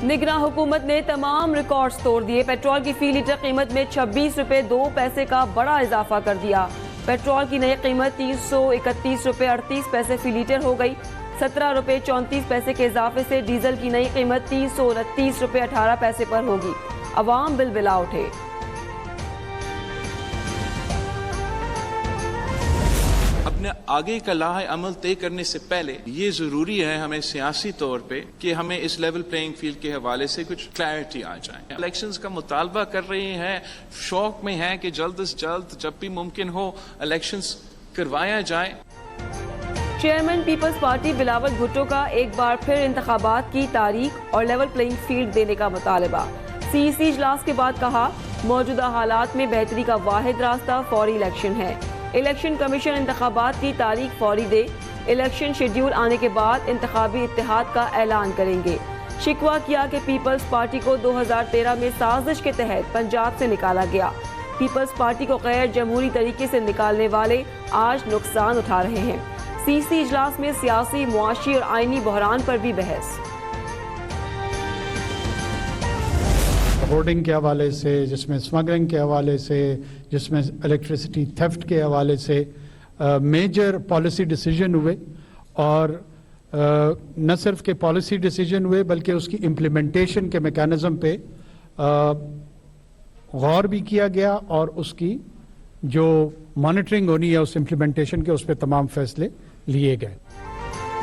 نگراں حکومت نے تمام ریکارڈز توڑ دیے. پیٹرول کی فی لیٹر قیمت میں 26 روپے 2 پیسے کا بڑا اضافہ کر دیا. پیٹرول کی نئی قیمت 331 روپے 38 پیسے فی لیٹر ہو گئی. 17 روپے 34 پیسے کے اضافے سے ڈیزل کی نئی قیمت 329 روپے 18 پیسے پر ہوگی. عوام بل بلا اٹھے. اپنے آگے کا لاہ عمل طے کرنے سے پہلے یہ ضروری ہے ہمیں سیاسی طور پہ کہ ہمیں اس لیول پلینگ فیلڈ کے حوالے سے کچھ کلیئرٹی آ جائے. الیکشنز کا مطالبہ کر رہے ہیں, شوق میں ہیں کہ جلد از جلد جب بھی ممکن ہو الیکشنز کروایا جائے. چیئرمین پیپلز پارٹی بلاول بھٹو کا ایک بار پھر انتخابات کی تاریخ اور لیول پلینگ فیلڈ دینے کا مطالبہ. سی سی اجلاس کے بعد کہا, موجودہ حالات میں بہتری کا واحد راستہ فوری الیکشن ہے. الیکشن کمیشن انتخابات کی تاریخ فوری دے. الیکشن شیڈیول آنے کے بعد انتخابی اتحاد کا اعلان کریں گے. شکوہ کیا کہ پیپلز پارٹی کو 2013 میں سازش کے تحت پنجاب سے نکالا گیا. پیپلز پارٹی کو غیر جمہوری طریقے سے نکالنے والے آج نقصان اٹھا رہے ہیں. سی سی اجلاس میں سیاسی, معاشی اور آئینی بحران پر بھی بحث. ہورڈنگ کے حوالے سے, جس میں اسمگلنگ کے حوالے سے, جس میں الیکٹریسٹی تھیفٹ کے حوالے سے میجر پالیسی ڈیسیجن ہوئے, اور نہ صرف کہ پالیسی ڈیسیجن ہوئے بلکہ اس کی امپلیمنٹیشن کے میکانزم پہ غور بھی کیا گیا, اور اس کی جو مانیٹرنگ ہونی ہے اس امپلیمنٹیشن کے, اس پہ تمام فیصلے لیے گئے.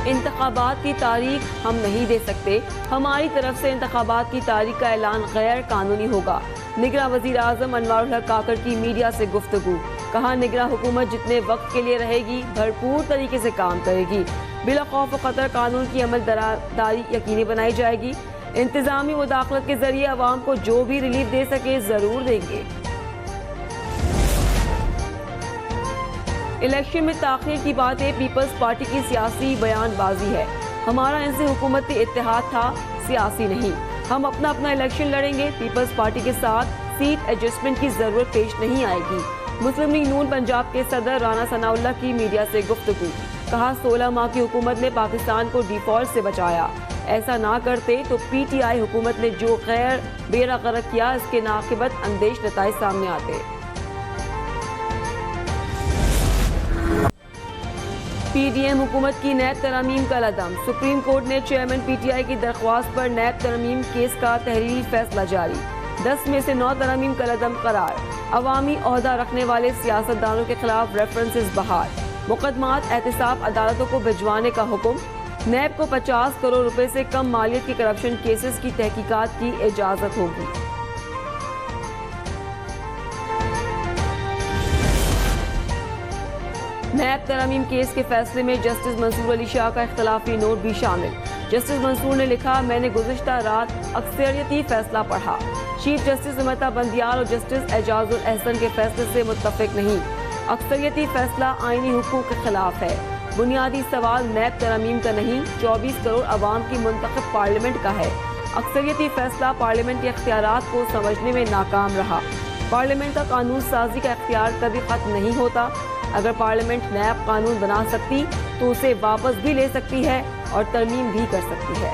انتخابات کی تاریخ ہم نہیں دے سکتے. ہماری طرف سے انتخابات کی تاریخ کا اعلان غیر قانونی ہوگا. نگراں وزیر اعظم انوار الحق کاکڑ کی میڈیا سے گفتگو. کہا, نگراں حکومت جتنے وقت کے لیے رہے گی بھرپور طریقے سے کام کرے گی. بلا خوف و خطر قانون کی عمل داری یقینی بنائی جائے گی. انتظامی مداخلت کے ذریعے عوام کو جو بھی ریلیف دے سکے ضرور دیں گے. الیکشن میں تاخیر کی باتیں پیپلز پارٹی کی سیاسی بیان بازی ہے. ہمارا ان سے حکومتی اتحاد تھا, سیاسی نہیں. ہم اپنا الیکشن لڑیں گے. پیپلز پارٹی کے ساتھ سیٹ ایڈجسٹمنٹ کی ضرورت پیش نہیں آئے گی. مسلم لیگ نون پنجاب کے صدر رانا ثناء اللہ کی میڈیا سے گفتگو. کہا, 16 ماہ کی حکومت نے پاکستان کو ڈیفالٹ سے بچایا. ایسا نہ کرتے تو پی ٹی آئی حکومت نے جو خیر بیڑا غرق کیا, اس کے ناقبت اندیش نتائج سامنے آتے. پی ڈی ایم حکومت کی نیب ترامیم کا لدم. سپریم کورٹ نے چیئرمین پی ٹی آئی کی درخواست پر نیب ترامیم کیس کا تحریری فیصلہ جاری. 10 میں سے 9 ترامیم کا لدم قرار. عوامی عہدہ رکھنے والے سیاستدانوں کے خلاف ریفرنسز بحال. مقدمات احتساب عدالتوں کو بھجوانے کا حکم. نیب کو 50 کروڑ روپے سے کم مالیت کے کرپشن کیسز کی تحقیقات کی اجازت ہوگی. نیب ترامیم کیس کے فیصلے میں جسٹس منصور علی شاہ کا اختلافی نوٹ بھی شامل. جسٹس منصور نے لکھا, میں نے گزشتہ رات اکثریتی فیصلہ پڑھا. چیف جسٹس امرتا بندیال اور جسٹس اعجاز الاحسن کے فیصلے سے متفق نہیں. اکثریتی فیصلہ آئینی حقوق کے خلاف ہے. بنیادی سوال نیب ترامیم کا نہیں, 24 کروڑ عوام کی منتخب پارلیمنٹ کا ہے. اکثریتی فیصلہ پارلیمنٹ کے اختیارات کو سمجھنے میں ناکام رہا. پارلیمنٹ کا قانون سازی کا اختیار کبھی ختم نہیں ہوتا. اگر پارلیمنٹ نیب قانون بنا سکتی تو اسے واپس بھی لے سکتی ہے اور ترمیم بھی کر سکتی ہے.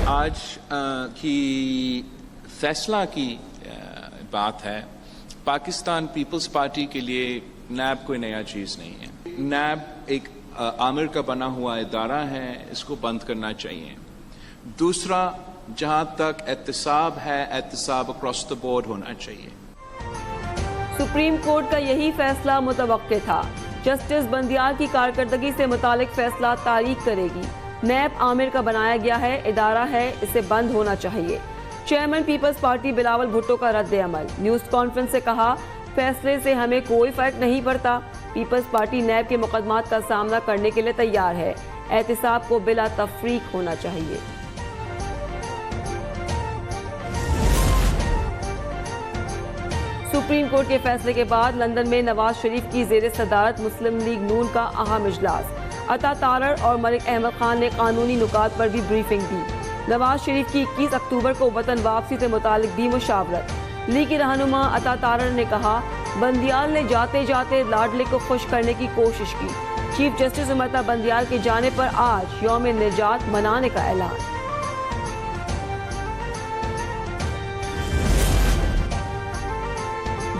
آج کی فیصلہ کی بات ہے. پاکستان پیپلز پارٹی کے لیے نیب کوئی نیا چیز نہیں ہے. نیب ایک آمر کا بنا ہوا ادارہ ہے, اس کو بند کرنا چاہیے. دوسرا, جہاں تک احتساب ہے, احتساب اکراس دی بورڈ ہونا چاہیے. سپریم کورٹ کا یہی فیصلہ متوقع تھا. جسٹس بندیال کی کارکردگی سے متعلق فیصلہ تاریخ کرے گی. نیب آمر کا بنایا گیا ہے, ادارہ ہے, اسے بند ہونا چاہیے. چیئرمین پیپلز پارٹی بلاول بھٹو کا رد عمل. نیوز کانفرنس سے کہا, فیصلے سے ہمیں کوئی فرق نہیں پڑتا. پیپلز پارٹی نیب کے مقدمات کا سامنا کرنے کے لیے تیار ہے. احتساب کو بلا تفریق ہونا چاہیے. سپریم کورٹ کے فیصلے کے بعد لندن میں نواز شریف کی زیر صدارت مسلم لیگ نون کا اہم اجلاس. عطا تارڑ اور ملک احمد خان نے قانونی نکات پر بھی بریفنگ دی. نواز شریف کی 21 اکتوبر کو وطن واپسی سے متعلق بھی مشاورت. لیگی رہنما عطا تارڑ نے کہا, بندیال نے جاتے جاتے لاڈلے کو خوش کرنے کی کوشش کی. چیف جسٹس امرتا بندیال کے جانے پر آج یوم نجات منانے کا اعلان.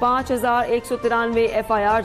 5193 FIR